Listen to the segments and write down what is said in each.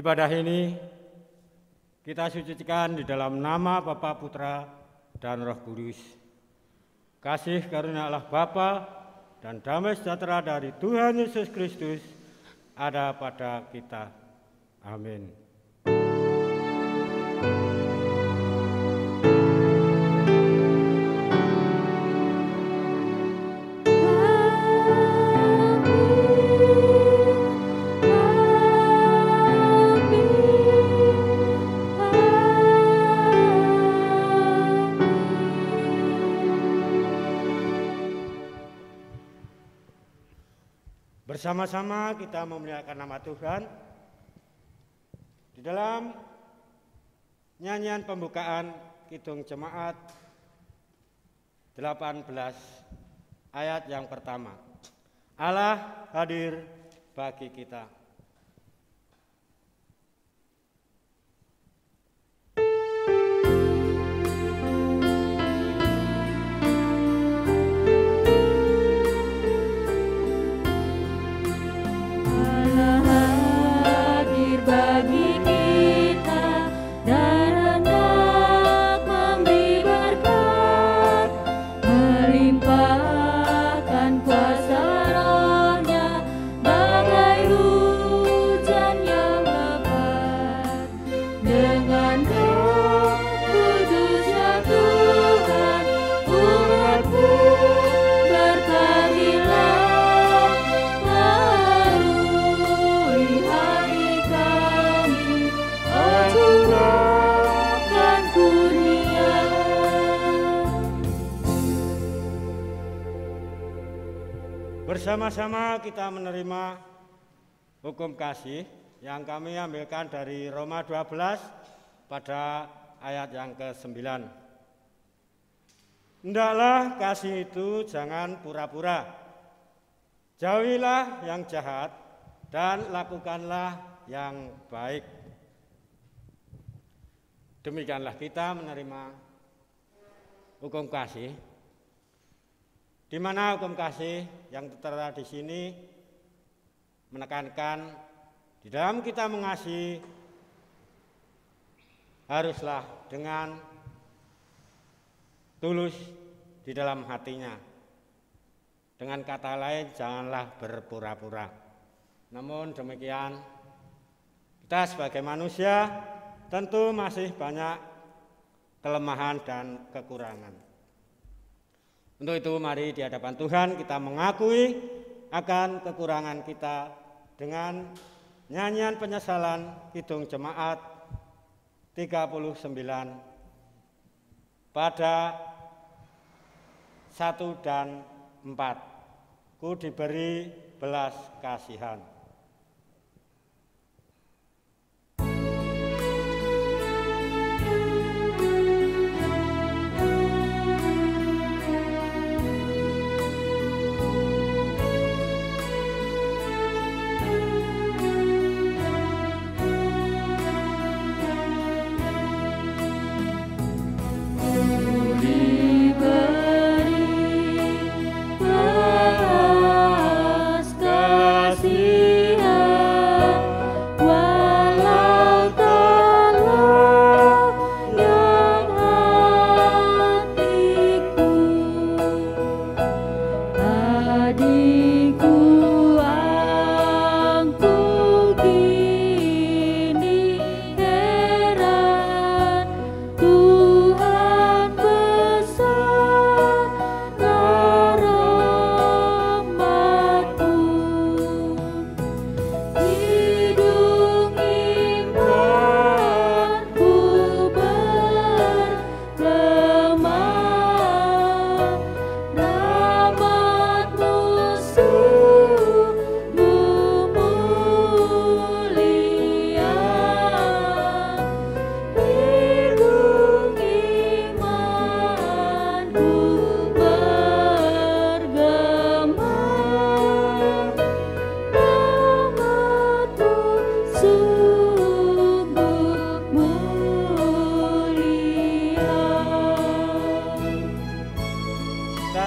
Ibadah ini kita sucikan di dalam nama Bapa, Putra, dan Roh Kudus. Kasih karunia Allah Bapa dan damai sejahtera dari Tuhan Yesus Kristus ada pada kita. Amin. Bersama-sama kita memuliakan nama Tuhan di dalam nyanyian pembukaan Kidung Jemaat 18 ayat yang pertama. Allah hadir bagi kita. Bersama-sama kita menerima hukum kasih yang kami ambilkan dari Roma 12 pada ayat yang ke-9. Hendaklah kasih itu jangan pura-pura. Jauhilah yang jahat dan lakukanlah yang baik. Demikianlah kita menerima hukum kasih, di mana hukum kasih yang tertera di sini menekankan di dalam kita mengasihi haruslah dengan tulus di dalam hatinya. Dengan kata lain, janganlah berpura-pura. Namun demikian, kita sebagai manusia tentu masih banyak kelemahan dan kekurangan. Untuk itu mari di hadapan Tuhan kita mengakui akan kekurangan kita dengan nyanyian penyesalan Kidung Jemaat 39 pada 1 dan 4. Ku diberi belas kasihan.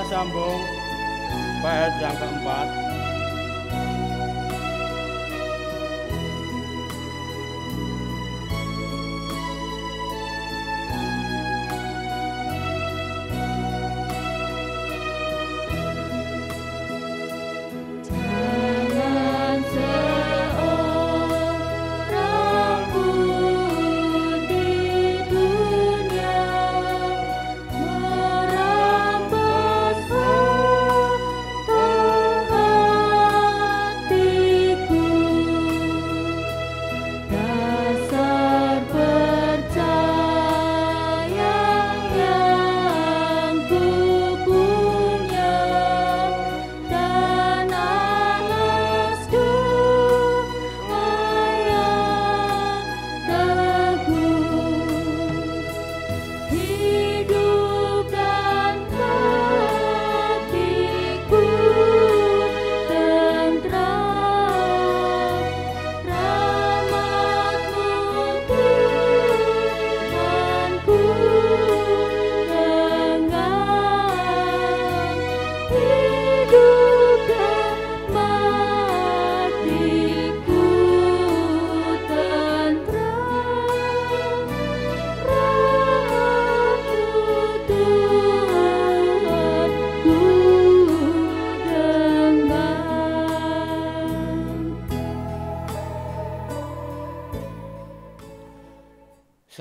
sambung bait yang keempat.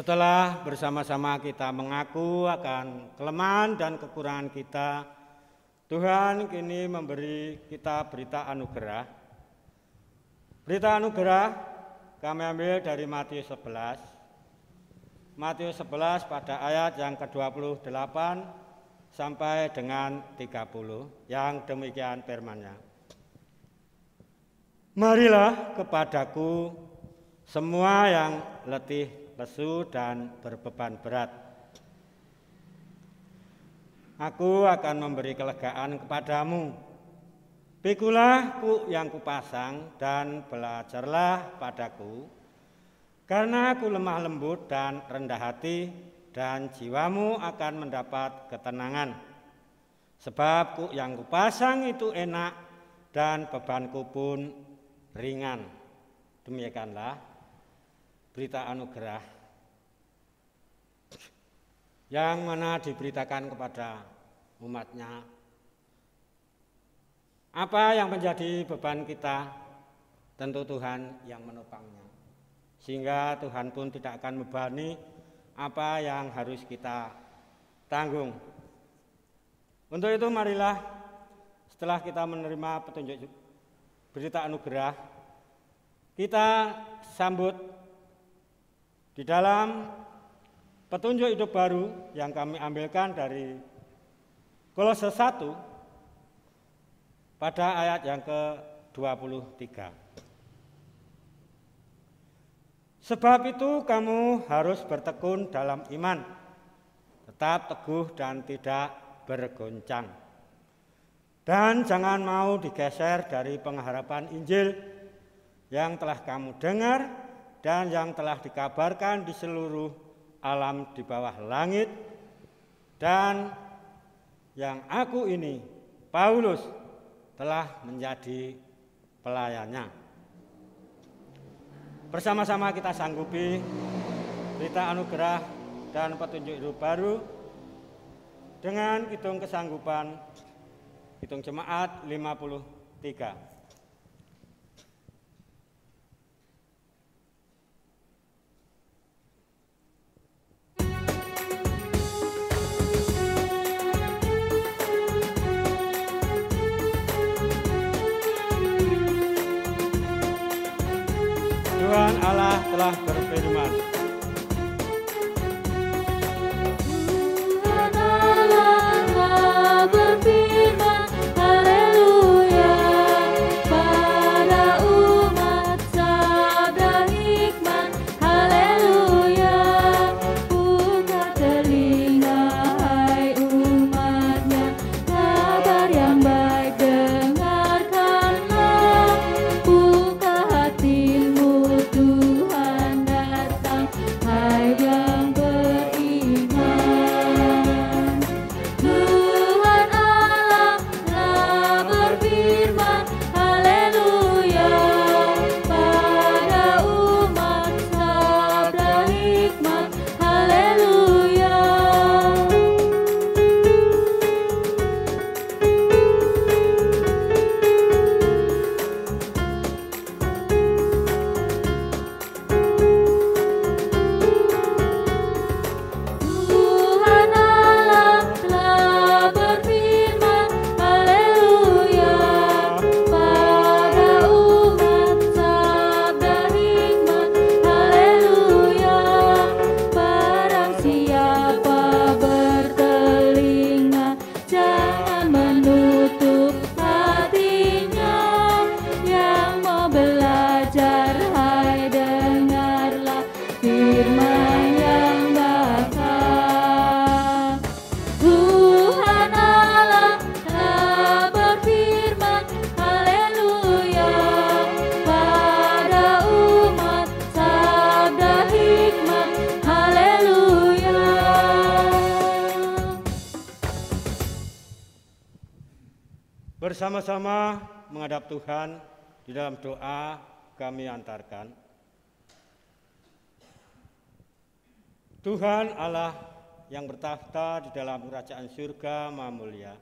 Setelah bersama-sama kita mengaku akan kelemahan dan kekurangan kita, Tuhan kini memberi kita berita anugerah. Berita anugerah kami ambil dari Matius 11. Matius 11 pada ayat yang ke-28 sampai dengan 30, yang demikian firman-Nya. Marilah kepadaku semua yang letih, lesu, dan berbeban berat. Aku akan memberi kelegaan kepadamu. Pikulah yang kupasang dan belajarlah padaku, karena aku lemah lembut dan rendah hati, dan jiwamu akan mendapat ketenangan. Sebab yang kupasang itu enak dan bebanku pun ringan. Demikianlah berita anugerah yang mana diberitakan kepada umatnya. Apa yang menjadi beban kita? Tentu Tuhan yang menopangnya. Sehingga Tuhan pun tidak akan membebani apa yang harus kita tanggung. Untuk itu marilah setelah kita menerima petunjuk berita anugerah, kita sambut di dalam petunjuk hidup baru yang kami ambilkan dari Kolose 1 pada ayat yang ke-23. Sebab itu kamu harus bertekun dalam iman, tetap teguh dan tidak bergoncang. Dan jangan mau digeser dari pengharapan Injil yang telah kamu dengar dan yang telah dikabarkan di seluruh alam di bawah langit, dan yang aku ini, Paulus, telah menjadi pelayannya. Bersama-sama kita sanggupi berita anugerah dan petunjuk hidup baru dengan hitung kesanggupan, hitung jemaat 53. Tuhan Allah telah berfirman. Tuhan Allah telah berfirman, haleluya, pada umat sabda hikmat, haleluya. Buka telinga hai umatnya, kabar yang baik dengarkanlah. Buka hatimu, Tuhan datang, hai yang beriman. Tuhan Allah telah berfirman, haleluya, pada umat sabda hikmat, haleluya. Tuhan Allah telah berfirman, haleluya, pada umat sabda hikmat, haleluya. Barang siapa bertelinga, jangan menutup hatinya. Yang mau belajar, hai dengarlah firman yang bakal. Tuhan Allah telah berfirman, haleluya, pada umat sabda hikmat, haleluya. Bersama-sama menghadap Tuhan di dalam doa kami antarkan. Tuhan Allah yang bertakhta di dalam kerajaan surga Maha Mulia,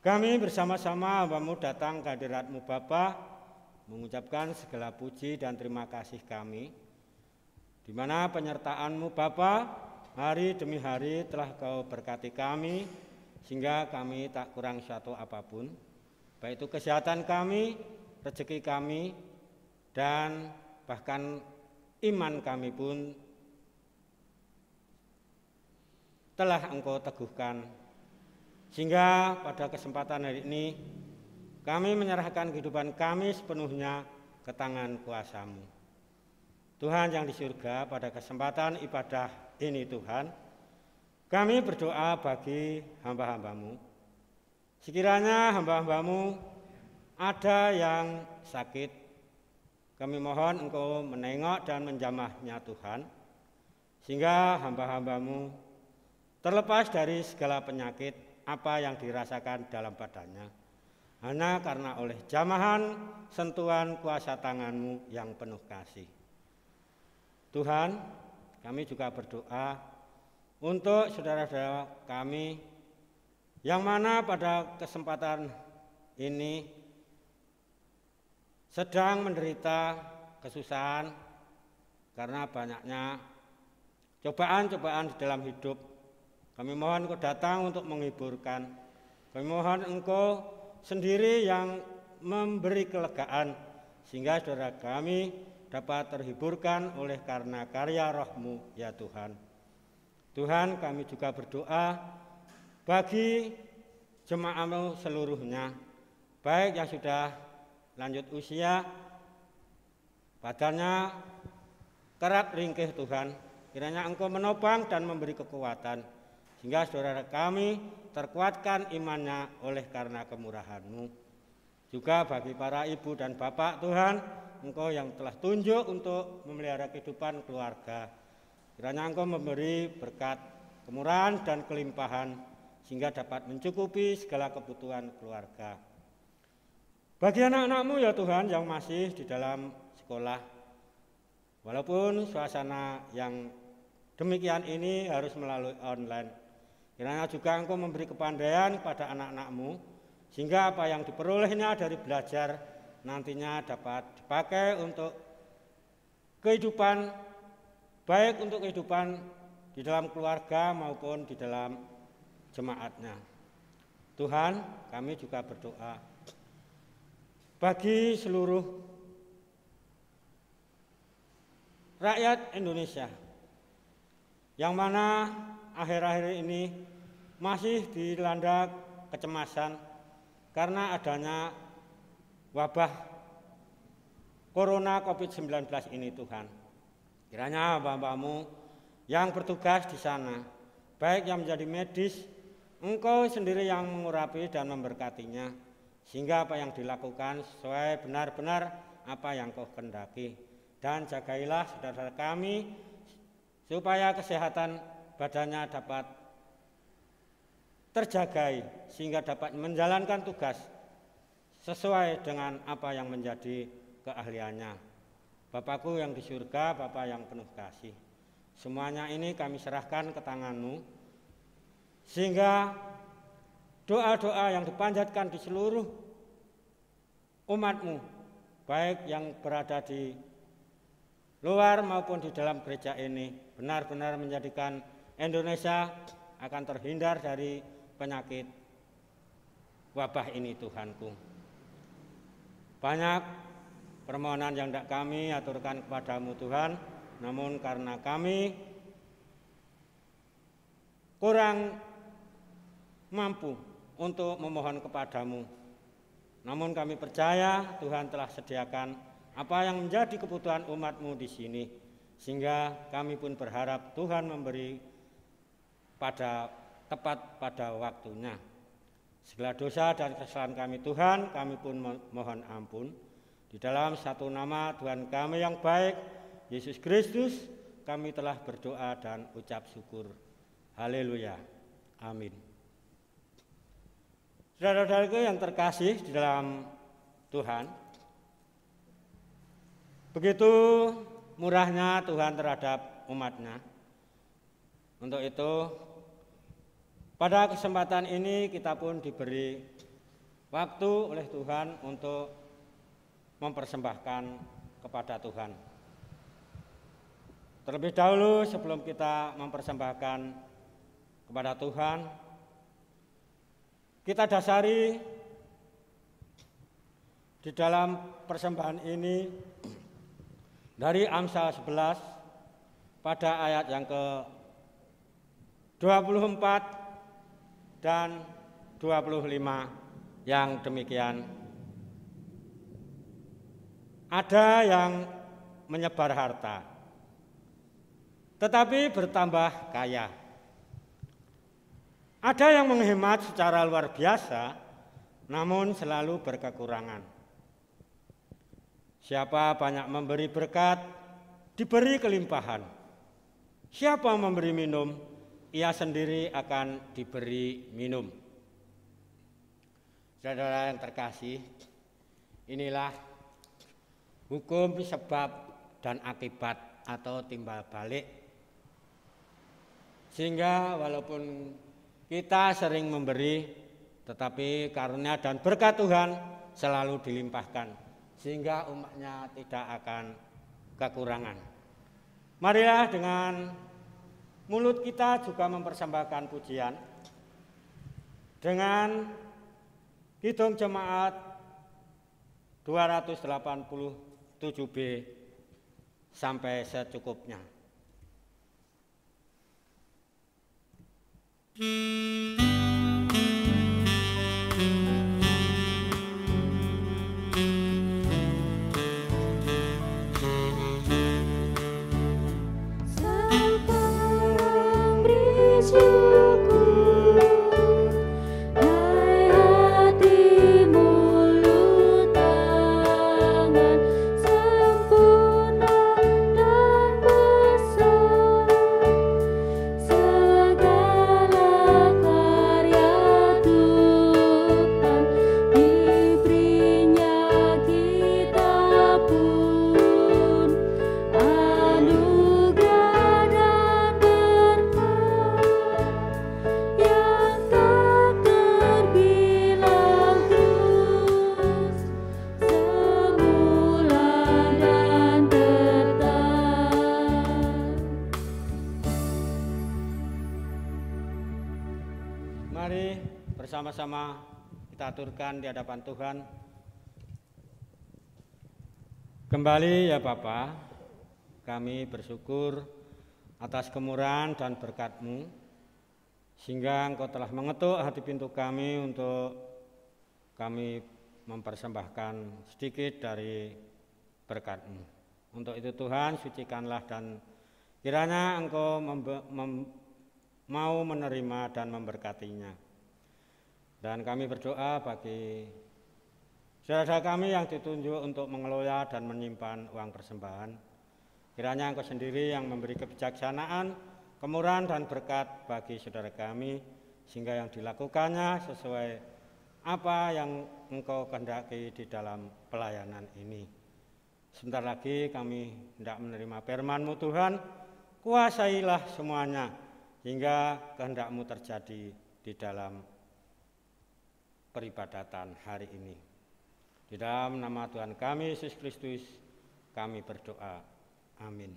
kami bersama-sama hamba-Mu datang ke hadirat-Mu Bapa, mengucapkan segala puji dan terima kasih kami di mana penyertaan-Mu Bapa hari demi hari telah Kau berkati kami, sehingga kami tak kurang suatu apapun, baik itu kesehatan kami, rezeki kami, dan bahkan iman kami pun telah Engkau teguhkan. Sehingga pada kesempatan hari ini kami menyerahkan kehidupan kami sepenuhnya ke tangan kuasa-Mu. Tuhan yang di surga, pada kesempatan ibadah ini Tuhan, kami berdoa bagi hamba-hamba-Mu. Sekiranya hamba-hamba-Mu ada yang sakit, kami mohon Engkau menengok dan menjamahnya Tuhan, sehingga hamba-hamba-Mu terlepas dari segala penyakit apa yang dirasakan dalam badannya, hanya karena oleh jamahan sentuhan kuasa tangan-Mu yang penuh kasih. Tuhan, kami juga berdoa untuk saudara-saudara kami yang mana pada kesempatan ini sedang menderita kesusahan karena banyaknya cobaan-cobaan di dalam hidup. Kami mohon Engkau datang untuk menghiburkan. Kami mohon Engkau sendiri yang memberi kelegaan, sehingga saudara kami dapat terhiburkan oleh karena karya Roh-Mu ya Tuhan. Tuhan, kami juga berdoa bagi jemaat-Mu seluruhnya, baik yang sudah lanjut usia, badannya kerak ringkih Tuhan, kiranya Engkau menopang dan memberi kekuatan, sehingga saudara kami terkuatkan imannya oleh karena kemurahan-Mu. Juga bagi para ibu dan bapak Tuhan, Engkau yang telah tunjuk untuk memelihara kehidupan keluarga, kiranya Engkau memberi berkat, kemurahan dan kelimpahan, sehingga dapat mencukupi segala kebutuhan keluarga. Bagi anak-anak-Mu ya Tuhan yang masih di dalam sekolah, walaupun suasana yang demikian ini harus melalui online, kiranya juga Engkau memberi kepandaian kepada anak-anak-Mu, sehingga apa yang diperolehnya dari belajar nantinya dapat dipakai untuk kehidupan, baik untuk kehidupan di dalam keluarga maupun di dalam jemaatnya. Tuhan, kami juga berdoa bagi seluruh rakyat Indonesia yang mana akhir-akhir ini masih dilanda kecemasan karena adanya wabah Corona COVID-19 ini Tuhan. Kiranya hamba-Mu yang bertugas di sana, baik yang menjadi medis, Engkau sendiri yang mengurapi dan memberkatinya, sehingga apa yang dilakukan sesuai benar-benar apa yang Kau kehendaki. Dan jagailah saudara kami supaya kesehatan badannya dapat terjagai, sehingga dapat menjalankan tugas sesuai dengan apa yang menjadi keahliannya. Bapakku yang di surga, Bapa yang penuh kasih, semuanya ini kami serahkan ke tangan-Mu, sehingga doa-doa yang dipanjatkan di seluruh umat-Mu, baik yang berada di luar maupun di dalam gereja ini, benar-benar menjadikan Indonesia akan terhindar dari penyakit wabah ini Tuhanku. Banyak permohonan yang tidak kami aturkan kepada-Mu Tuhan, namun karena kami kurang mampu untuk memohon kepada-Mu, namun kami percaya Tuhan telah sediakan apa yang menjadi kebutuhan umat-Mu di sini, sehingga kami pun berharap Tuhan memberi tepat pada waktunya. Segala dosa dan kesalahan kami Tuhan, kami pun mohon ampun. Di dalam satu nama Tuhan kami yang baik, Yesus Kristus, kami telah berdoa dan ucap syukur. Haleluya. Amin. Saudara-saudaraku yang terkasih di dalam Tuhan, begitu murahnya Tuhan terhadap umat-Nya. Untuk itu, pada kesempatan ini kita pun diberi waktu oleh Tuhan untuk mempersembahkan kepada Tuhan. Terlebih dahulu sebelum kita mempersembahkan kepada Tuhan, kita dasari di dalam persembahan ini dari Amsal 11 pada ayat yang ke-24 dan 25 yang demikian. Ada yang menyebar harta, tetapi bertambah kaya. Ada yang menghemat secara luar biasa, namun selalu berkekurangan. Siapa banyak memberi berkat, diberi kelimpahan. Siapa memberi minum, ia sendiri akan diberi minum. Saudara yang terkasih, inilah hukum sebab dan akibat atau timbal balik. Sehingga walaupun kita sering memberi, tetapi karunia dan berkat Tuhan selalu dilimpahkan, sehingga umatnya tidak akan kekurangan. Marilah dengan mulut kita juga mempersembahkan pujian dengan Kidung Jemaat 287B sampai secukupnya. Mari bersama-sama kita aturkan di hadapan Tuhan. Kembali ya Bapa, kami bersyukur atas kemurahan dan berkat-Mu, sehingga Engkau telah mengetuk hati pintu kami untuk kami mempersembahkan sedikit dari berkat-Mu. Untuk itu Tuhan, sucikanlah dan kiranya Engkau mau menerima dan memberkatinya. Dan kami berdoa bagi saudara kami yang ditunjuk untuk mengelola dan menyimpan uang persembahan. Kiranya Engkau sendiri yang memberi kebijaksanaan, kemurahan dan berkat bagi saudara kami, sehingga yang dilakukannya sesuai apa yang Engkau kehendaki di dalam pelayanan ini. Sebentar lagi kami hendak menerima firman-Mu Tuhan, kuasailah semuanya, hingga kehendak-Mu terjadi di dalam peribadatan hari ini. Di dalam nama Tuhan kami Yesus Kristus kami berdoa. Amin.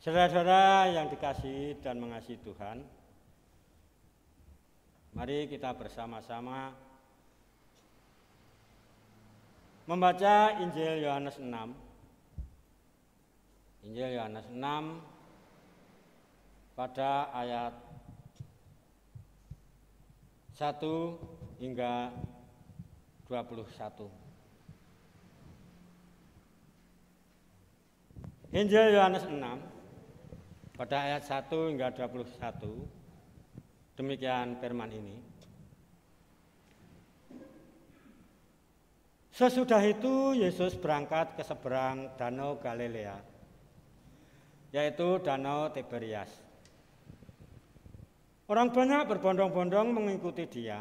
Saudara-saudara yang dikasihi dan mengasihi Tuhan, mari kita bersama-sama membaca Injil Yohanes 6. Injil Yohanes 6 pada ayat 1 hingga 21. Injil Yohanes 6 pada ayat 1 hingga 21. Demikian firman ini. Sesudah itu Yesus berangkat ke seberang danau Galilea, yaitu danau Tiberias. Orang banyak berbondong-bondong mengikuti dia,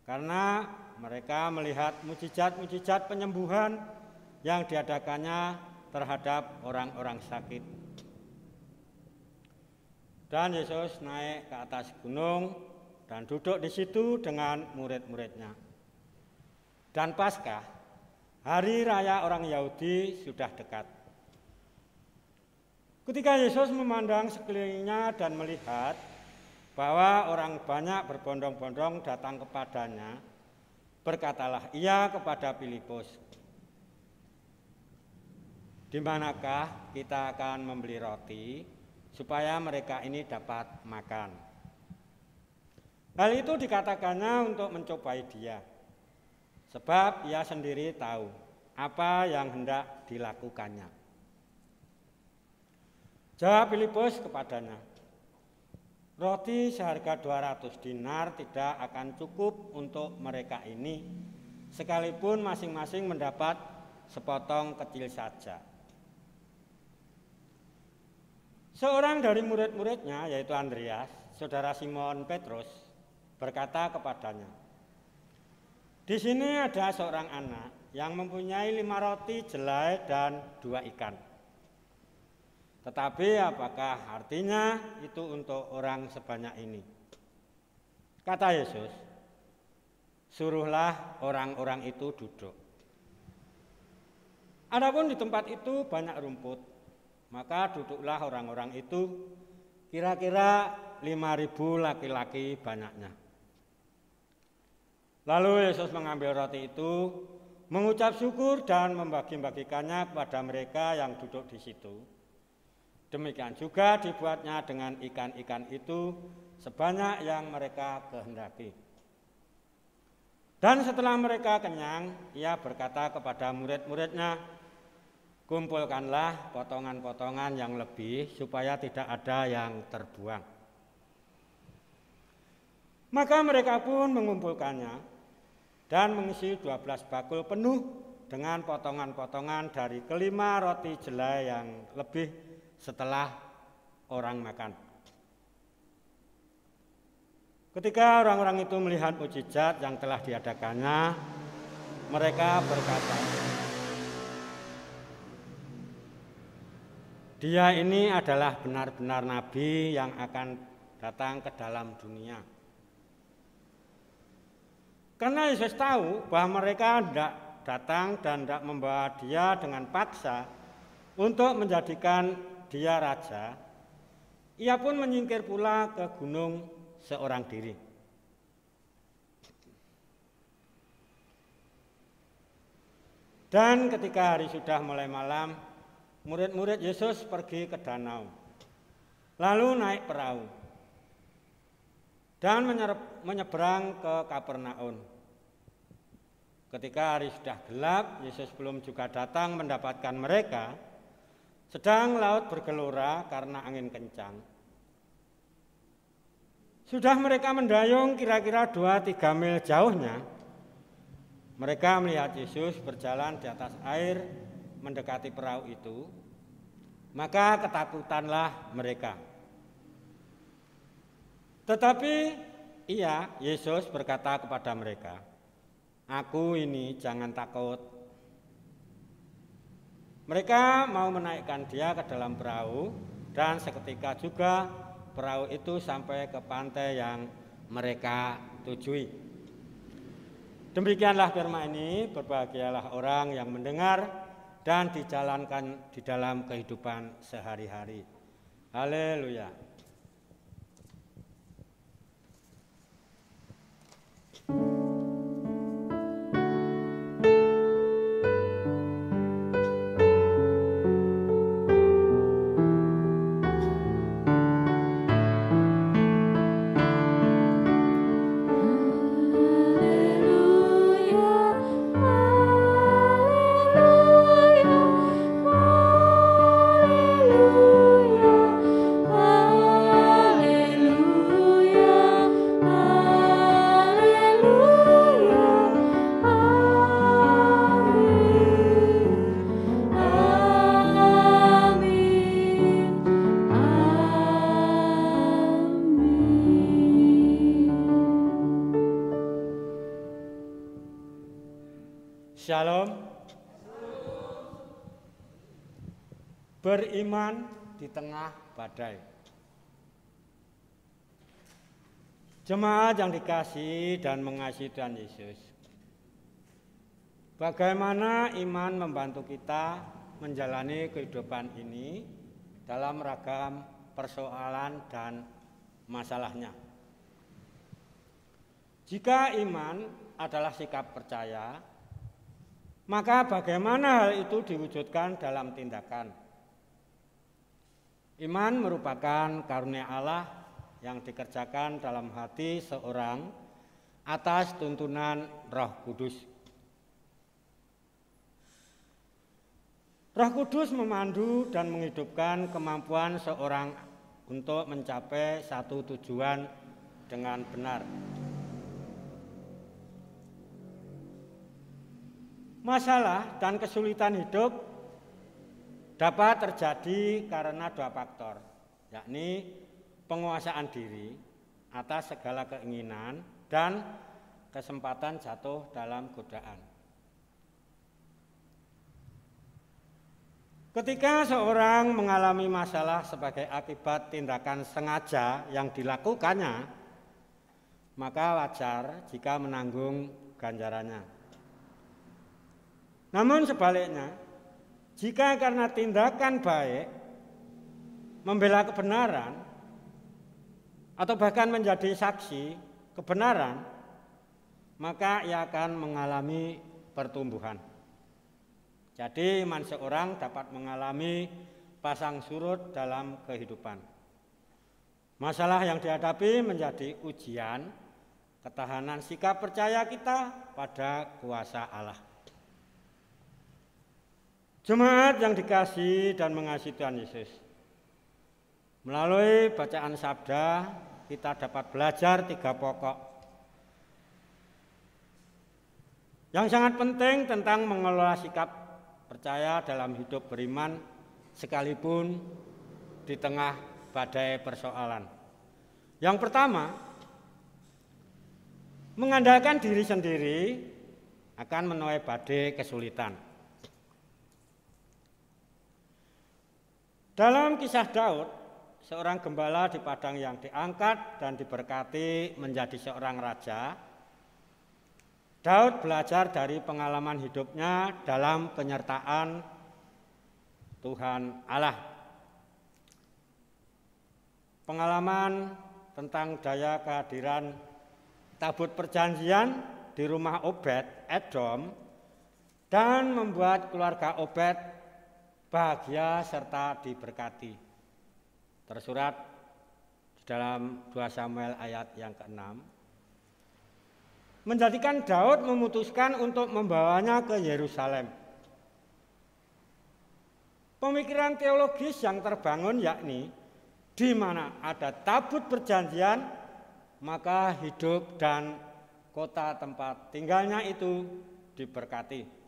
karena mereka melihat mujizat-mujizat penyembuhan yang diadakannya terhadap orang-orang sakit. Dan Yesus naik ke atas gunung dan duduk di situ dengan murid-muridnya. Dan Paskah, hari raya orang Yahudi, sudah dekat. Ketika Yesus memandang sekelilingnya dan melihat bahwa orang banyak berbondong-bondong datang kepadanya, berkatalah ia kepada Filipus, "Di manakah kita akan membeli roti supaya mereka ini dapat makan?" Hal itu dikatakannya untuk mencobai dia, sebab ia sendiri tahu apa yang hendak dilakukannya. Jawab Filipus kepadanya, "Roti seharga 200 dinar tidak akan cukup untuk mereka ini, sekalipun masing-masing mendapat sepotong kecil saja." Seorang dari murid-muridnya, yaitu Andreas, saudara Simon Petrus, berkata kepadanya, "Di sini ada seorang anak yang mempunyai 5 roti jelai dan 2 ikan. Tetapi apakah artinya itu untuk orang sebanyak ini?" Kata Yesus, "Suruhlah orang-orang itu duduk." Adapun di tempat itu banyak rumput, maka duduklah orang-orang itu, kira-kira 5.000 laki-laki banyaknya. Lalu Yesus mengambil roti itu, mengucap syukur dan membagi-bagikannya kepada mereka yang duduk di situ. Demikian juga dibuatnya dengan ikan-ikan itu sebanyak yang mereka kehendaki. Dan setelah mereka kenyang, ia berkata kepada murid-muridnya, "Kumpulkanlah potongan-potongan yang lebih supaya tidak ada yang terbuang." Maka mereka pun mengumpulkannya dan mengisi 12 bakul penuh dengan potongan-potongan dari kelima roti jelai yang lebih setelah orang makan. Ketika orang-orang itu melihat mukjizat yang telah diadakannya, mereka berkata, "Dia ini adalah benar-benar nabi yang akan datang ke dalam dunia." Karena Yesus tahu bahwa mereka tidak datang dan tidak membawa dia dengan paksa untuk menjadikan dia raja, ia pun menyingkir pula ke gunung seorang diri. Dan ketika hari sudah mulai malam, murid-murid Yesus pergi ke danau, lalu naik perahu dan menyeberang ke Kapernaum. Ketika hari sudah gelap, Yesus belum juga datang mendapatkan mereka. Sedang laut bergelora karena angin kencang. Sudah mereka mendayung kira-kira 2-3 mil jauhnya, mereka melihat Yesus berjalan di atas air mendekati perahu itu, maka ketakutanlah mereka. Tetapi Yesus berkata kepada mereka, "Aku ini, jangan takut." Mereka mau menaikkan dia ke dalam perahu, dan seketika juga perahu itu sampai ke pantai yang mereka tujui. Demikianlah firman ini, berbahagialah orang yang mendengar dan dijalankan di dalam kehidupan sehari-hari. Haleluya. Shalom. Beriman di tengah badai. Jemaat yang dikasihi dan mengasihi Tuhan Yesus, bagaimana iman membantu kita menjalani kehidupan ini dalam ragam persoalan dan masalahnya. Jika iman adalah sikap percaya, maka bagaimana hal itu diwujudkan dalam tindakan? Iman merupakan karunia Allah yang dikerjakan dalam hati seorang atas tuntunan Roh Kudus. Roh Kudus memandu dan menghidupkan kemampuan seorang untuk mencapai satu tujuan dengan benar. Masalah dan kesulitan hidup dapat terjadi karena dua faktor, yakni penguasaan diri atas segala keinginan dan kesempatan jatuh dalam godaan. Ketika seorang mengalami masalah sebagai akibat tindakan sengaja yang dilakukannya, maka wajar jika menanggung ganjarannya. Namun sebaliknya, jika karena tindakan baik, membela kebenaran, atau bahkan menjadi saksi kebenaran, maka ia akan mengalami pertumbuhan. Jadi iman seorang dapat mengalami pasang surut dalam kehidupan. Masalah yang dihadapi menjadi ujian ketahanan sikap percaya kita pada kuasa Allah. Jemaat yang dikasihi dan mengasihi Tuhan Yesus, melalui bacaan sabda kita dapat belajar 3 pokok yang sangat penting tentang mengelola sikap percaya dalam hidup beriman sekalipun di tengah badai persoalan. Yang pertama, mengandalkan diri sendiri akan menuai badai kesulitan. Dalam kisah Daud, seorang gembala di padang yang diangkat dan diberkati menjadi seorang raja, Daud belajar dari pengalaman hidupnya dalam penyertaan Tuhan Allah. Pengalaman tentang daya kehadiran tabut perjanjian di rumah Obed Edom dan membuat keluarga Obed bahagia serta diberkati. Tersurat di dalam 2 Samuel ayat yang ke-6. Menjadikan Daud memutuskan untuk membawanya ke Yerusalem. Pemikiran teologis yang terbangun yakni di mana ada tabut perjanjian, maka hidup dan kota tempat tinggalnya itu diberkati.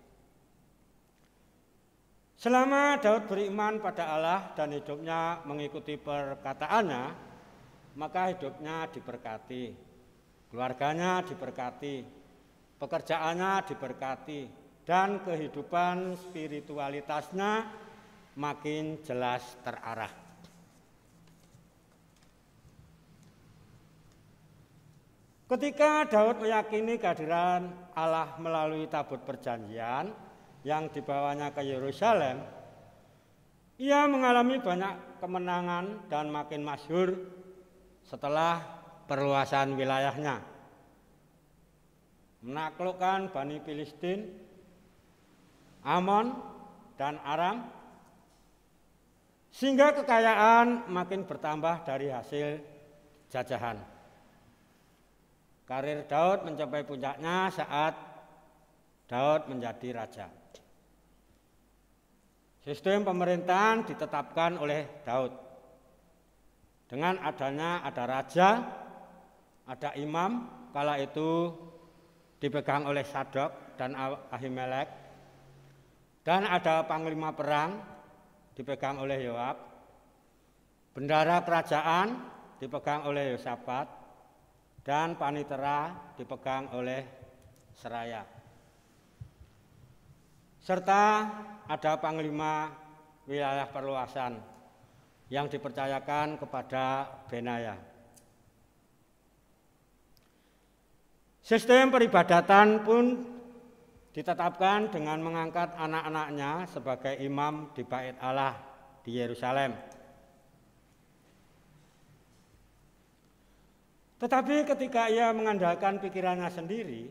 Selama Daud beriman pada Allah dan hidupnya mengikuti perkataannya, maka hidupnya diberkati, keluarganya diberkati, pekerjaannya diberkati, dan kehidupan spiritualitasnya makin jelas terarah. Ketika Daud meyakini kehadiran Allah melalui tabut perjanjian yang dibawanya ke Yerusalem, ia mengalami banyak kemenangan dan makin masyhur setelah perluasan wilayahnya. Menaklukkan Bani Filistin, Amon, dan Aram, sehingga kekayaan makin bertambah dari hasil jajahan. Karir Daud mencapai puncaknya saat Daud menjadi raja. Sistem pemerintahan ditetapkan oleh Daud. Dengan adanya ada raja, ada imam, kala itu dipegang oleh Sadok dan Ahimelek, dan ada panglima perang dipegang oleh Yoab, bendara kerajaan dipegang oleh Yosafat, dan panitera dipegang oleh Seraya. Serta ada panglima wilayah perluasan yang dipercayakan kepada Benaya. Sistem peribadatan pun ditetapkan dengan mengangkat anak-anaknya sebagai imam di Bait Allah di Yerusalem. Tetapi ketika ia mengandalkan pikirannya sendiri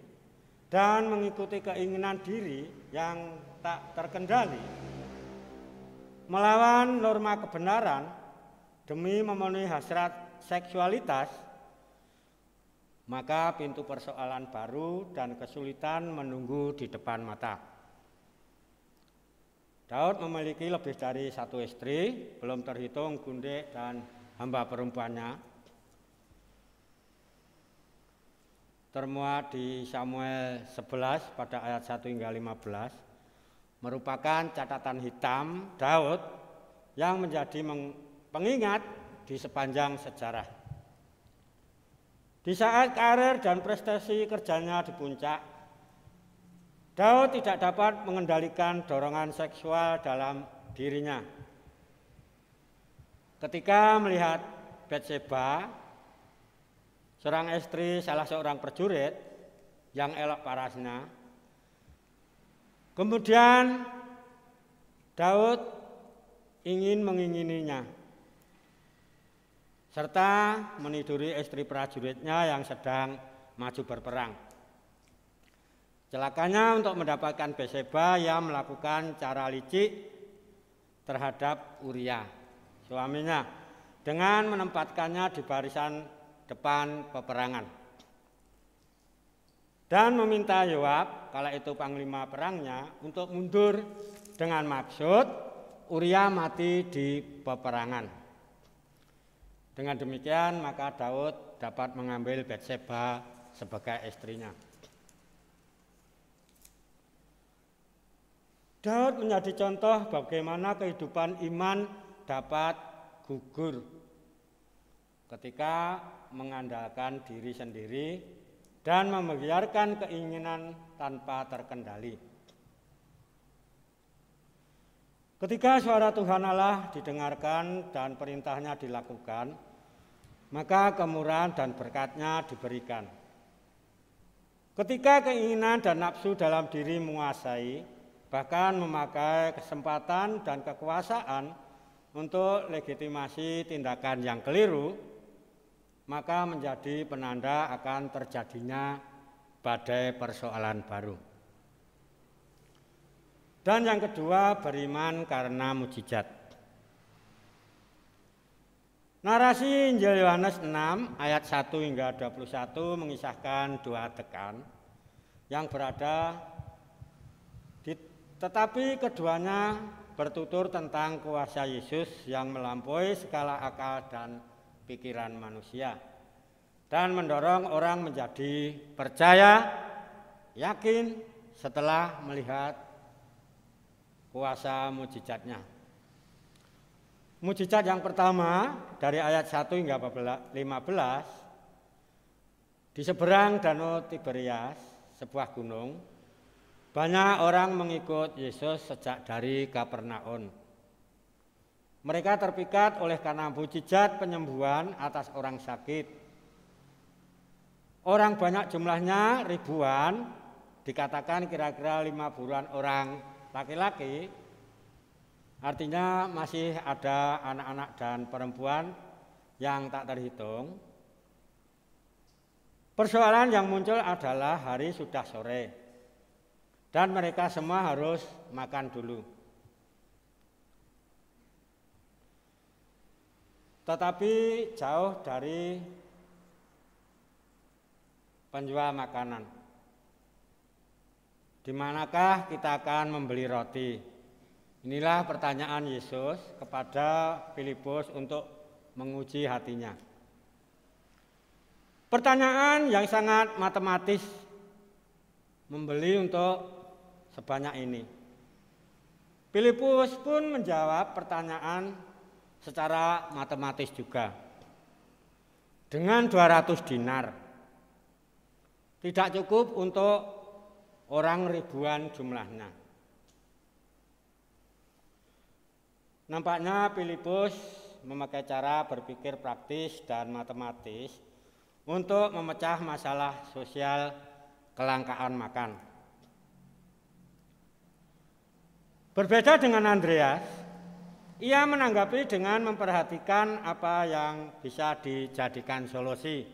dan mengikuti keinginan diri yang tak terkendali, melawan norma kebenaran demi memenuhi hasrat seksualitas, maka pintu persoalan baru dan kesulitan menunggu di depan mata. Daud memiliki lebih dari satu istri, belum terhitung gundik dan hamba perempuannya. Termuat di Samuel 11 pada ayat 1 hingga 15, merupakan catatan hitam Daud yang menjadi pengingat di sepanjang sejarah. Di saat karir dan prestasi kerjanya di puncak, Daud tidak dapat mengendalikan dorongan seksual dalam dirinya. Ketika melihat Batseba, seorang istri salah seorang prajurit yang elok parasnya, kemudian Daud ingin mengingininya, serta meniduri istri prajuritnya yang sedang maju berperang. Celakanya untuk mendapatkan Batseba, ia melakukan cara licik terhadap Uria, suaminya, dengan menempatkannya di barisan depan peperangan dan meminta Yoab, kala itu panglima perangnya, untuk mundur dengan maksud Uria mati di peperangan. Dengan demikian maka Daud dapat mengambil Batseba sebagai istrinya. Daud menjadi contoh bagaimana kehidupan iman dapat gugur ketika mengandalkan diri sendiri dan membiarkan keinginan tanpa terkendali. Ketika suara Tuhan Allah didengarkan dan perintahnya dilakukan, maka kemurahan dan berkat-Nya diberikan. Ketika keinginan dan nafsu dalam diri menguasai, bahkan memakai kesempatan dan kekuasaan untuk legitimasi tindakan yang keliru, maka menjadi penanda akan terjadinya badai persoalan baru. Dan yang kedua, beriman karena mujizat. Narasi Injil Yohanes 6 ayat 1 hingga 21 mengisahkan dua tekan yang berada tetapi keduanya bertutur tentang kuasa Yesus yang melampaui skala akal dan pikiran manusia dan mendorong orang menjadi percaya, yakin setelah melihat kuasa mujizatnya. Mujizat yang pertama dari ayat 1 hingga 15, di seberang Danau Tiberias, sebuah gunung, banyak orang mengikut Yesus sejak dari Kapernaum. Mereka terpikat oleh karena mujizat penyembuhan atas orang sakit. Orang banyak jumlahnya ribuan, dikatakan kira-kira 50-an orang laki-laki. Artinya masih ada anak-anak dan perempuan yang tak terhitung. Persoalan yang muncul adalah hari sudah sore dan mereka semua harus makan dulu. Tetapi jauh dari penjual makanan. Di manakah kita akan membeli roti? Inilah pertanyaan Yesus kepada Filipus untuk menguji hatinya. Pertanyaan yang sangat matematis, membeli untuk sebanyak ini. Filipus pun menjawab pertanyaan secara matematis juga. Dengan 200 dinar. Tidak cukup untuk orang ribuan jumlahnya. Nampaknya Filipus memakai cara berpikir praktis dan matematis untuk memecah masalah sosial kelangkaan makan. Berbeda dengan Andreas, ia menanggapi dengan memperhatikan apa yang bisa dijadikan solusi.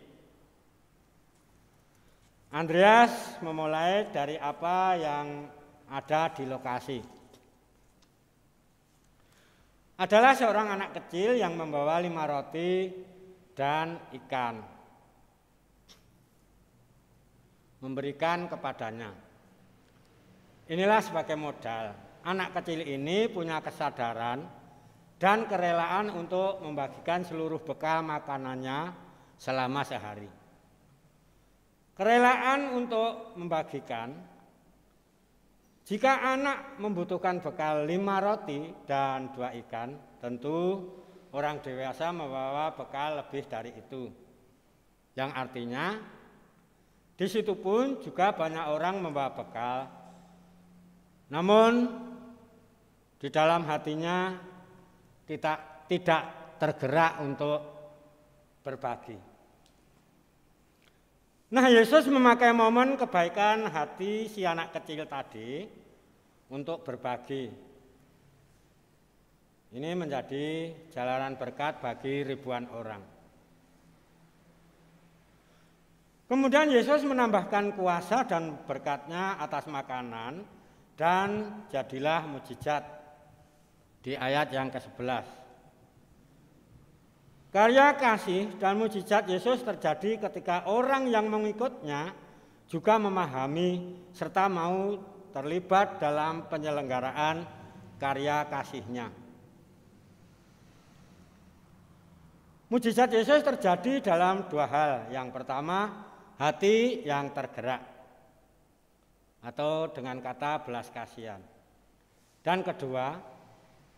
Andreas memulai dari apa yang ada di lokasi. Adalah seorang anak kecil yang membawa 5 roti dan ikan. Memberikan kepadanya. Inilah sebagai modal. Anak kecil ini punya kesadaran dan kerelaan untuk membagikan seluruh bekal makanannya selama sehari. Kerelaan untuk membagikan, jika anak membutuhkan bekal 5 roti dan 2 ikan, tentu orang dewasa membawa bekal lebih dari itu. Yang artinya, di situ pun juga banyak orang membawa bekal. Namun, di dalam hatinya tidak tergerak untuk berbagi. Nah, Yesus memakai momen kebaikan hati si anak kecil tadi untuk berbagi. Ini menjadi jalanan berkat bagi ribuan orang. Kemudian Yesus menambahkan kuasa dan berkatnya atas makanan dan jadilah mujizat. Di ayat yang ke-11. Karya kasih dan mujizat Yesus terjadi ketika orang yang mengikutnya juga memahami serta mau terlibat dalam penyelenggaraan karya kasih-Nya. Mujizat Yesus terjadi dalam 2 hal. Yang pertama, hati yang tergerak atau dengan kata belas kasihan. Dan kedua,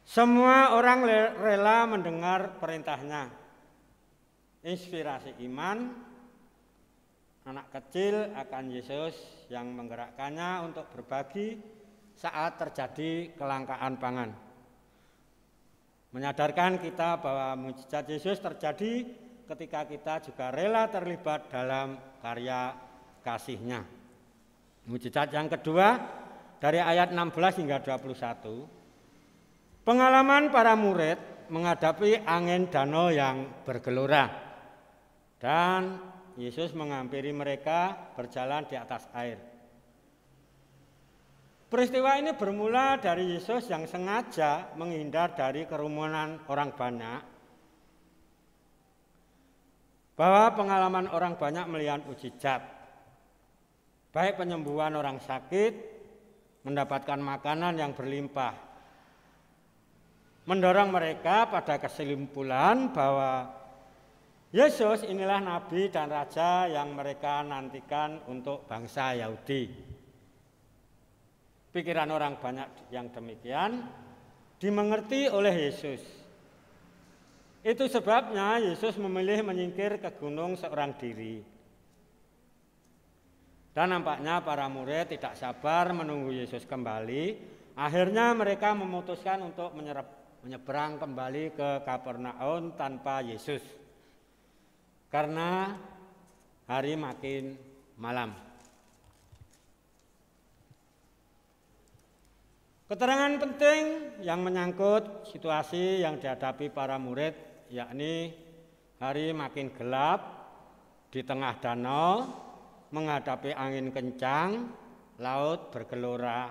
semua orang rela mendengar perintahnya. Inspirasi iman, anak kecil akan Yesus yang menggerakkannya untuk berbagi saat terjadi kelangkaan pangan. Menyadarkan kita bahwa mujizat Yesus terjadi ketika kita juga rela terlibat dalam karya kasih-Nya. Mujizat yang kedua dari ayat 16 hingga 21. Pengalaman para murid menghadapi angin danau yang bergelora dan Yesus menghampiri mereka berjalan di atas air. Peristiwa ini bermula dari Yesus yang sengaja menghindar dari kerumunan orang banyak, bahwa pengalaman orang banyak melihat mujizat, baik penyembuhan orang sakit, mendapatkan makanan yang berlimpah, mendorong mereka pada kesimpulan bahwa Yesus inilah nabi dan raja yang mereka nantikan untuk bangsa Yahudi. Pikiran orang banyak yang demikian dimengerti oleh Yesus. Itu sebabnya Yesus memilih menyingkir ke gunung seorang diri. Dan nampaknya para murid tidak sabar menunggu Yesus kembali. Akhirnya mereka memutuskan untuk menyeberang kembali ke Kapernaum tanpa Yesus karena hari makin malam. Keterangan penting yang menyangkut situasi yang dihadapi para murid, yakni hari makin gelap di tengah danau, menghadapi angin kencang, laut bergelora.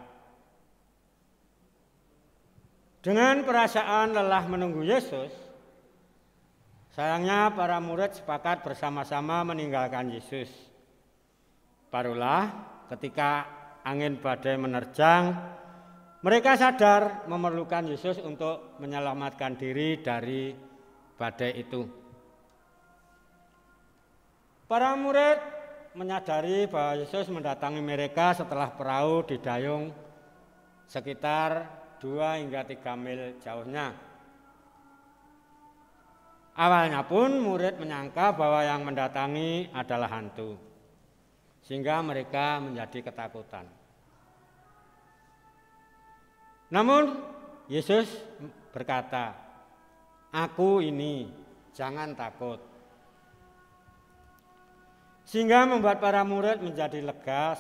Dengan perasaan lelah menunggu Yesus, sayangnya para murid sepakat bersama-sama meninggalkan Yesus. Barulah ketika angin badai menerjang, mereka sadar memerlukan Yesus untuk menyelamatkan diri dari badai itu. Para murid menyadari bahwa Yesus mendatangi mereka setelah perahu didayung sekitar 2 hingga 3 mil jauhnya. Awalnya pun murid menyangka bahwa yang mendatangi adalah hantu, sehingga mereka menjadi ketakutan. Namun Yesus berkata, "Aku ini, jangan takut." sehingga membuat para murid menjadi lega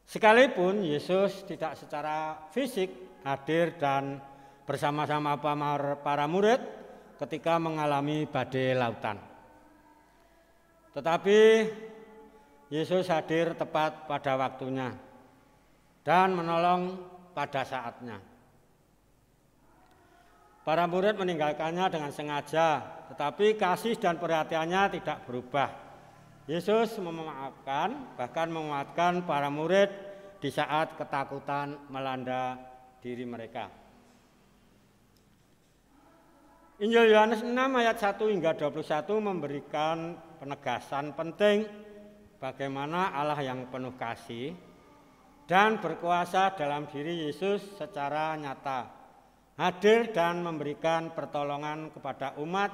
sekalipun Yesus tidak secara fisik hadir dan bersama-sama para murid ketika mengalami badai lautan. Tetapi Yesus hadir tepat pada waktunya dan menolong pada saatnya. Para murid meninggalkannya dengan sengaja, tetapi kasih dan perhatiannya tidak berubah. Yesus memaafkan, bahkan menguatkan para murid di saat ketakutan melanda diri mereka. Injil Yohanes 6 ayat 1 hingga 21 memberikan penegasan penting bagaimana Allah yang penuh kasih dan berkuasa dalam diri Yesus secara nyata hadir dan memberikan pertolongan kepada umat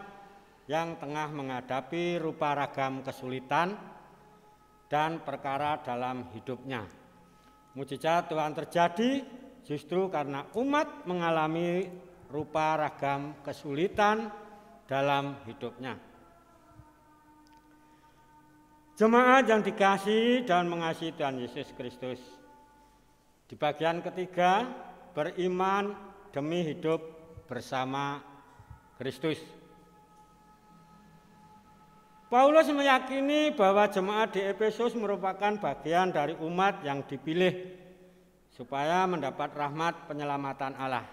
yang tengah menghadapi rupa ragam kesulitan dan perkara dalam hidupnya. Mujizat Tuhan terjadi justru karena umat mengalami rupa ragam kesulitan dalam hidupnya. Jemaat yang dikasihi dan mengasihi Tuhan Yesus Kristus. Di bagian ketiga, beriman demi hidup bersama Kristus. Paulus meyakini bahwa jemaat di Efesus merupakan bagian dari umat yang dipilih supaya mendapat rahmat penyelamatan Allah.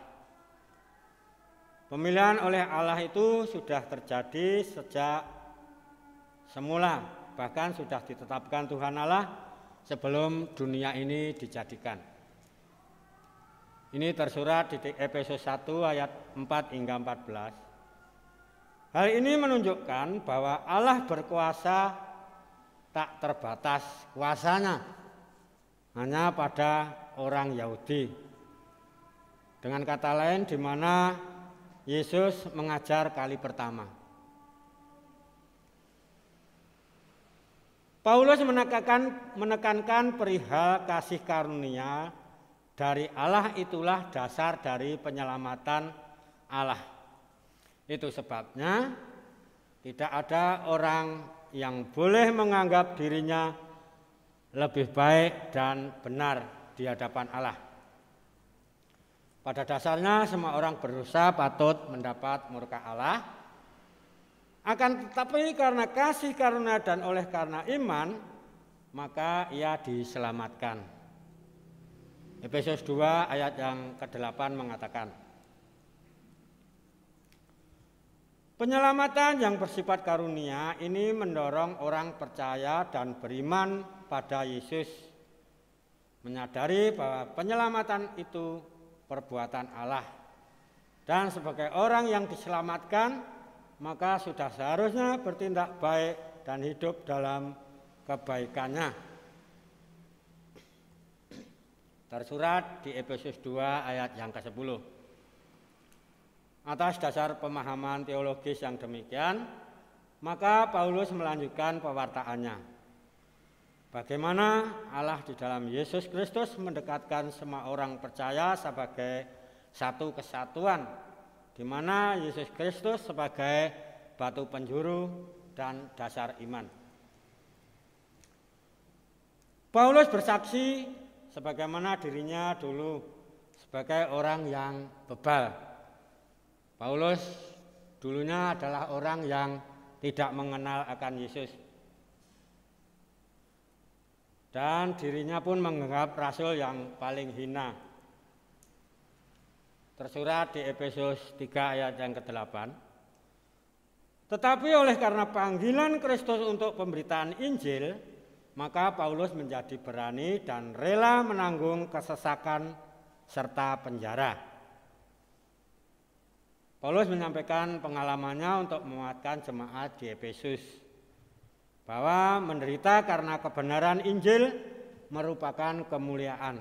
Pemilihan oleh Allah itu sudah terjadi sejak semula, bahkan sudah ditetapkan Tuhan Allah sebelum dunia ini dijadikan. Ini tersurat di Efesus 1 ayat 4 hingga 14. Hal ini menunjukkan bahwa Allah berkuasa tak terbatas kuasanya hanya pada orang Yahudi. Dengan kata lain, di mana Yesus mengajar kali pertama. Paulus menekankan perihal kasih karunia dari Allah itulah dasar dari penyelamatan Allah. Itu sebabnya tidak ada orang yang boleh menganggap dirinya lebih baik dan benar di hadapan Allah. Pada dasarnya semua orang berdosa patut mendapat murka Allah. Akan tetapi karena kasih karunia dan oleh karena iman, maka ia diselamatkan. Efesus 2 ayat yang ke-8 mengatakan, penyelamatan yang bersifat karunia ini mendorong orang percaya dan beriman pada Yesus, menyadari bahwa penyelamatan itu perbuatan Allah, dan sebagai orang yang diselamatkan maka sudah seharusnya bertindak baik dan hidup dalam kebaikannya. Tersurat di Efesus 2 ayat yang ke-10. Atas dasar pemahaman teologis yang demikian, maka Paulus melanjutkan pewartaannya. Bagaimana Allah di dalam Yesus Kristus mendekatkan semua orang percaya sebagai satu kesatuan, di mana Yesus Kristus sebagai batu penjuru dan dasar iman. Paulus bersaksi sebagaimana dirinya dulu sebagai orang yang bebal. Paulus dulunya adalah orang yang tidak mengenal akan Yesus. Dan dirinya pun menganggap rasul yang paling hina. Tersurat di Efesus 3 ayat yang ke-8. Tetapi oleh karena panggilan Kristus untuk pemberitaan Injil, maka Paulus menjadi berani dan rela menanggung kesesakan serta penjara. Paulus menyampaikan pengalamannya untuk menguatkan jemaat di Efesus bahwa menderita karena kebenaran Injil merupakan kemuliaan.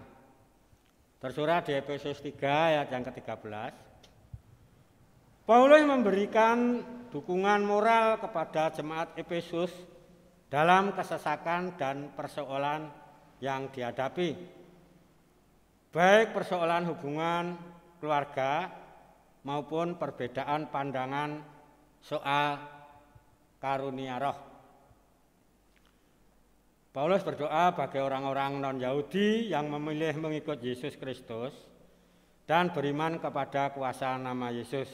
Tersurat di Efesus 3 ayat yang ke-13. Paulus memberikan dukungan moral kepada jemaat Efesus dalam kesesakan dan persoalan yang dihadapi, baik persoalan hubungan keluarga maupun perbedaan pandangan soal karunia roh. Paulus berdoa bagi orang-orang non-Yahudi yang memilih mengikut Yesus Kristus dan beriman kepada kuasa nama Yesus.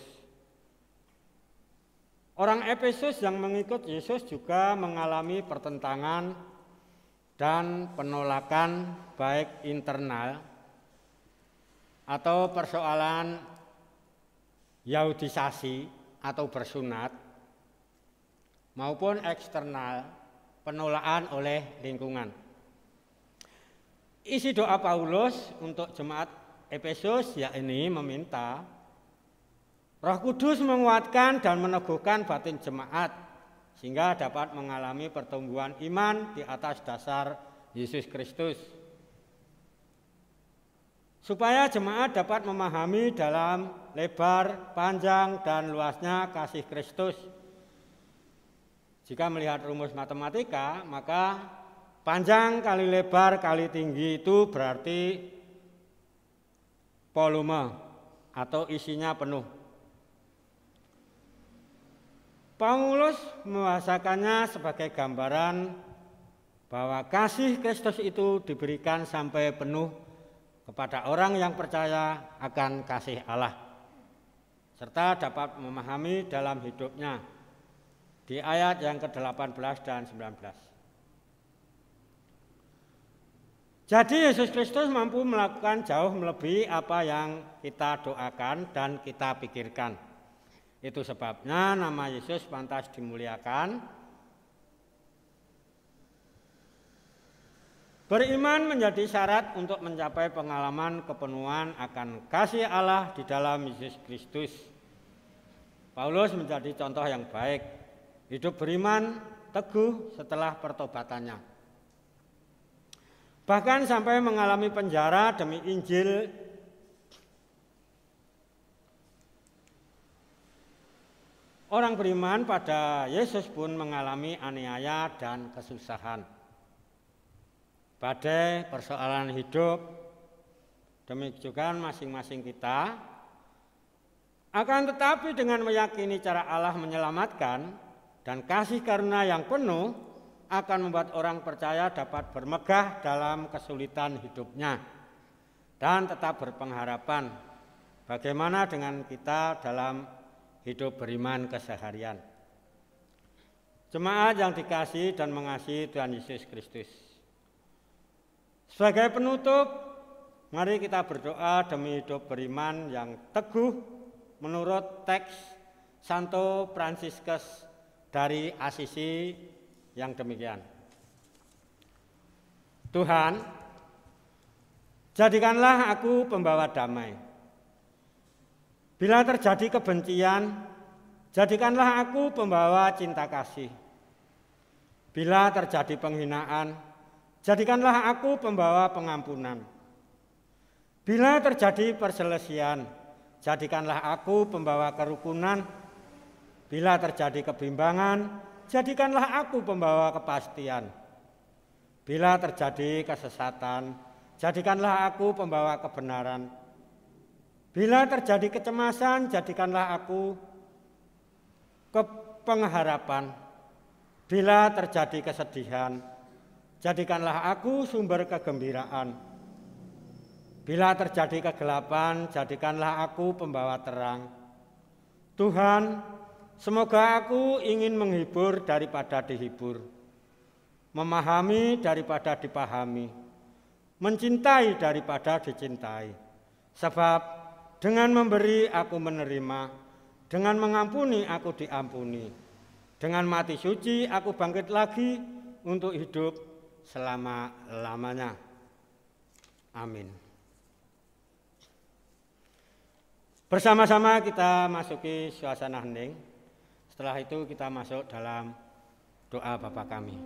Orang Efesus yang mengikut Yesus juga mengalami pertentangan dan penolakan baik internal atau persoalan Yahudisasi atau bersunat maupun eksternal, penolakan oleh lingkungan. Isi doa Paulus untuk jemaat Efesus yakni meminta Roh Kudus menguatkan dan meneguhkan batin jemaat sehingga dapat mengalami pertumbuhan iman di atas dasar Yesus Kristus. Supaya jemaat dapat memahami dalam lebar, panjang, dan luasnya kasih Kristus. Jika melihat rumus matematika, maka panjang kali lebar kali tinggi itu berarti volume atau isinya penuh. Paulus membahasakannya sebagai gambaran bahwa kasih Kristus itu diberikan sampai penuh kepada orang yang percaya akan kasih Allah, serta dapat memahami dalam hidupnya. Di ayat yang ke-18 dan 19. Jadi Yesus Kristus mampu melakukan jauh melebihi apa yang kita doakan dan kita pikirkan. Itu sebabnya nama Yesus pantas dimuliakan. Beriman menjadi syarat untuk mencapai pengalaman kepenuhan akan kasih Allah di dalam Yesus Kristus. Paulus menjadi contoh yang baik. Hidup beriman teguh setelah pertobatannya. Bahkan sampai mengalami penjara demi Injil. Orang beriman pada Yesus pun mengalami aniaya dan kesusahan. Badai persoalan hidup, demikian masing-masing kita. Akan tetapi dengan meyakini cara Allah menyelamatkan, dan kasih karunia yang penuh akan membuat orang percaya dapat bermegah dalam kesulitan hidupnya dan tetap berpengharapan. Bagaimana dengan kita dalam hidup beriman keseharian? Jemaat yang dikasihi dan mengasihi Tuhan Yesus Kristus. Sebagai penutup, mari kita berdoa demi hidup beriman yang teguh menurut teks Santo Fransiskus dari Asisi yang demikian. Tuhan, jadikanlah aku pembawa damai. Bila terjadi kebencian, jadikanlah aku pembawa cinta kasih. Bila terjadi penghinaan, jadikanlah aku pembawa pengampunan. Bila terjadi perselisihan, jadikanlah aku pembawa kerukunan. Bila terjadi kebimbangan, jadikanlah aku pembawa kepastian. Bila terjadi kesesatan, jadikanlah aku pembawa kebenaran. Bila terjadi kecemasan, jadikanlah aku pengharapan. Bila terjadi kesedihan, jadikanlah aku sumber kegembiraan. Bila terjadi kegelapan, jadikanlah aku pembawa terang. Tuhan, semoga aku ingin menghibur daripada dihibur, memahami daripada dipahami, mencintai daripada dicintai. Sebab dengan memberi aku menerima, dengan mengampuni aku diampuni, dengan mati suci aku bangkit lagi untuk hidup selama-lamanya. Amin. Bersama-sama kita masuki suasana hening. Setelah itu kita masuk dalam doa Bapa kami.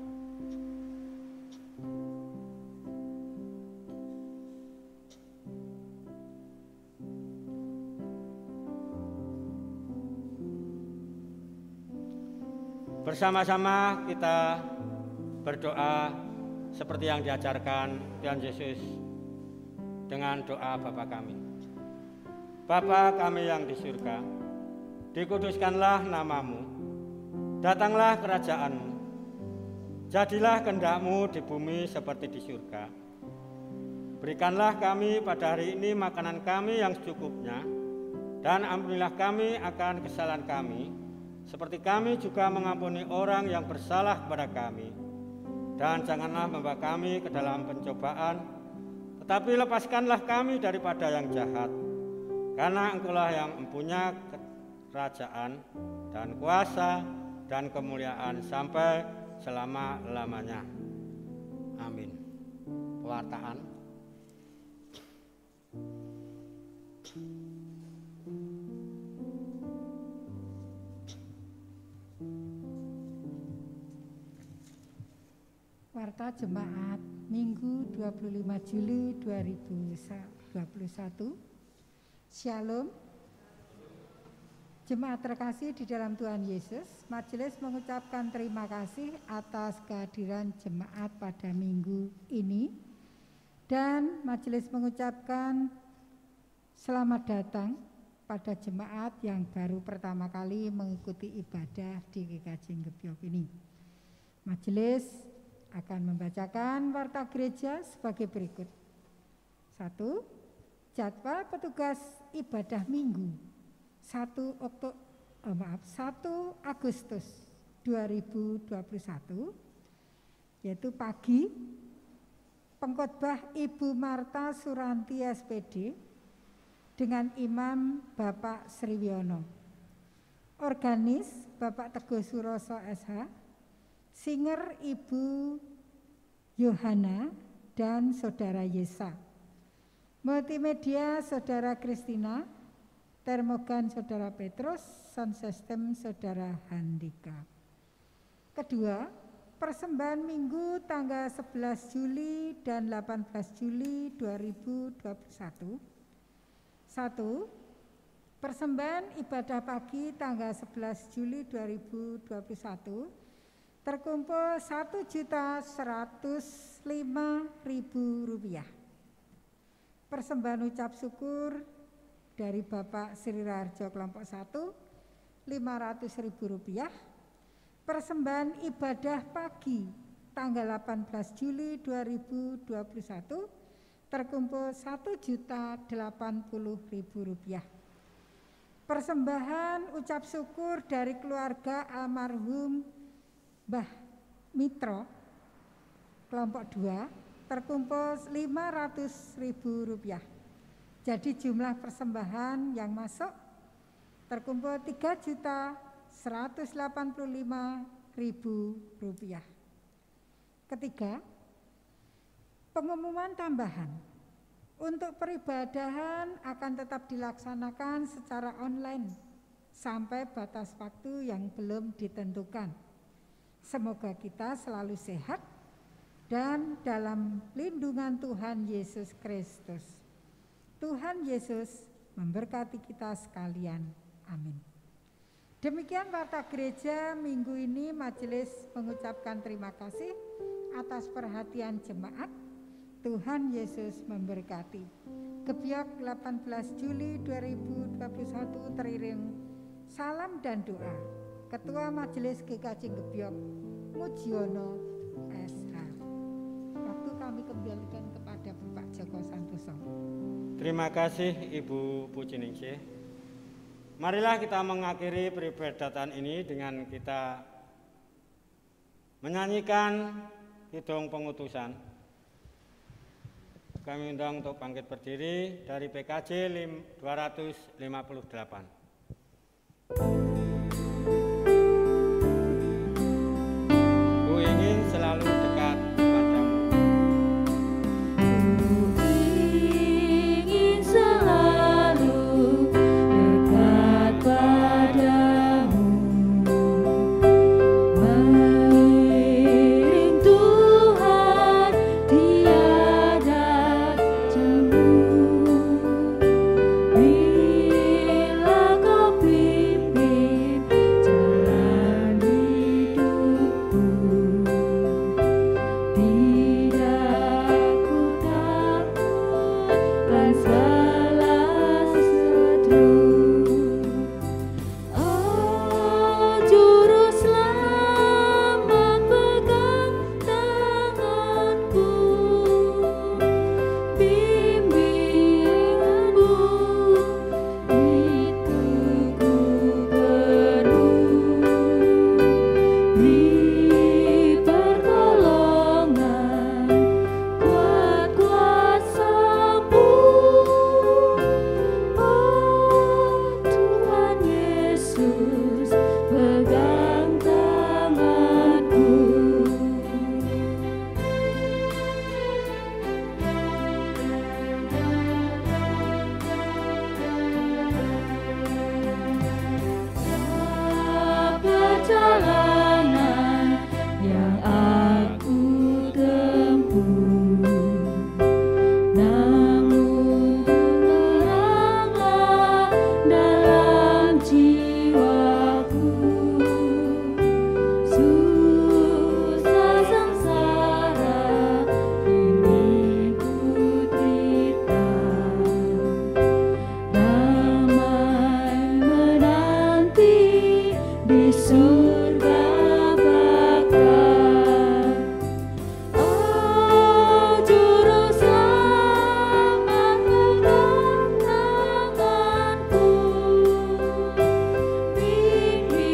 Bersama-sama kita berdoa seperti yang diajarkan Tuhan Yesus dengan doa Bapa kami. Bapa kami yang di surga, dikuduskanlah namamu, datanglah kerajaanmu, Jadilah kehendak-Mu di bumi seperti di surga. Berikanlah kami pada hari ini makanan kami yang secukupnya, dan ampunilah kami akan kesalahan kami, seperti kami juga mengampuni orang yang bersalah kepada kami. Dan janganlah membawa kami ke dalam pencobaan, tetapi lepaskanlah kami daripada yang jahat. Karena Engkaulah yang mempunyai kerajaan dan kuasa dan kemuliaan sampai selama-lamanya. Amin. Pewartaan. Warta Jemaat Minggu 25 Juli 2021. Shalom. Jemaat terkasih di dalam Tuhan Yesus, majelis mengucapkan terima kasih atas kehadiran jemaat pada minggu ini, dan majelis mengucapkan selamat datang pada jemaat yang baru pertama kali mengikuti ibadah di GKJ Gebyok ini. Majelis akan membacakan warta gereja sebagai berikut. 1. Jadwal petugas ibadah minggu 1 Agustus 2021, yaitu pagi pengkhotbah Ibu Marta Suranti SPD dengan Imam Bapak Sriwiono, organis Bapak Teguh Suroso SH, singer Ibu Yohana dan Saudara Yesa, multimedia Saudara Kristina, termogan Saudara Petrus, sound system Saudara Handika. Kedua, persembahan minggu tanggal 11 Juli dan 18 Juli 2021. 1. Persembahan ibadah pagi tanggal 11 Juli 2021 terkumpul Rp1.105.000. Persembahan ucap syukur dari Bapak Sri Raharjo kelompok 1 Rp500.000. Persembahan ibadah pagi tanggal 18 Juli 2021 terkumpul Rp1.080.000. Persembahan ucap syukur dari keluarga almarhum Mbah Mitro kelompok 2 terkumpul Rp500.000. Jadi jumlah persembahan yang masuk terkumpul Rp3.185.000. Ketiga, pengumuman tambahan untuk peribadahan akan tetap dilaksanakan secara online sampai batas waktu yang belum ditentukan. Semoga kita selalu sehat dan dalam lindungan Tuhan Yesus Kristus. Tuhan Yesus memberkati kita sekalian. Amin. Demikian warta gereja minggu ini. Majelis mengucapkan terima kasih atas perhatian jemaat. Tuhan Yesus memberkati. Gebyok 18 Juli 2021 teriring salam dan doa. Ketua Majelis GKJ Gebyok Mujiono SH. Waktu kami kembalikan kepada Bapak Joko Santoso. Terima kasih Ibu Pujiningsih. Marilah kita mengakhiri peribadatan ini dengan kita menyanyikan Kidung Pengutusan. Kami undang untuk bangkit berdiri dari PKJ 258. Ku ingin selalu dekat padamu. Bila namun teranglah dalam jiwaku. Susah sengsara ini ku derita, damai menanti di surga bakal. Oh juru selamat pegang tanganku, bimbinganmu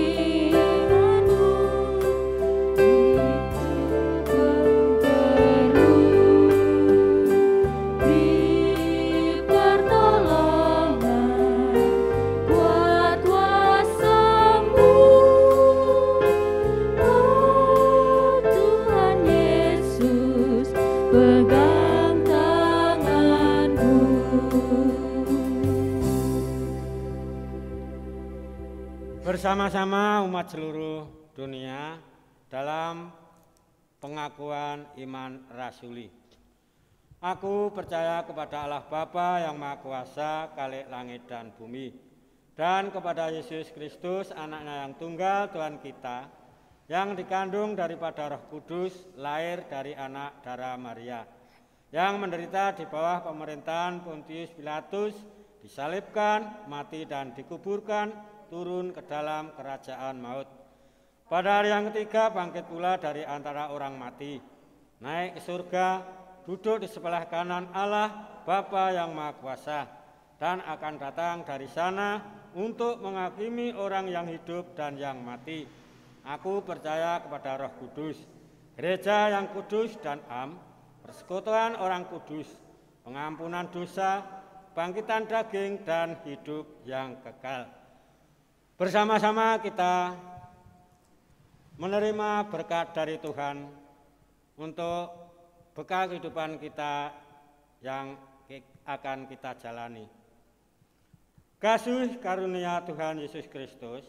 itu baru, beri pertolongan, kuat kuasamu. Oh Tuhan Yesus, pegang tanganku. Bersama-sama umat seluruh dunia dalam pengakuan iman rasuli. Aku percaya kepada Allah Bapa yang Maha Kuasa, Khalik langit dan bumi, dan kepada Yesus Kristus, anaknya yang tunggal Tuhan kita, yang dikandung daripada Roh Kudus, lahir dari anak darah Maria, yang menderita di bawah pemerintahan Pontius Pilatus, disalibkan, mati dan dikuburkan, turun ke dalam kerajaan maut. Pada hari yang ketiga bangkit pula dari antara orang mati, naik ke surga, duduk di sebelah kanan Allah Bapa yang Maha Kuasa, dan akan datang dari sana untuk menghakimi orang yang hidup dan yang mati. Aku percaya kepada Roh Kudus, gereja yang kudus dan am, persekutuan orang kudus, pengampunan dosa, bangkitan daging, dan hidup yang kekal. Bersama-sama kita menerima berkat dari Tuhan untuk bekal kehidupan kita yang akan kita jalani. Kasih karunia Tuhan Yesus Kristus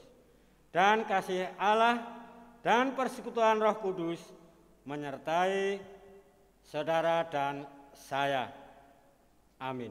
dan kasih Allah dan persekutuan Roh Kudus menyertai saudara dan saya. Amin.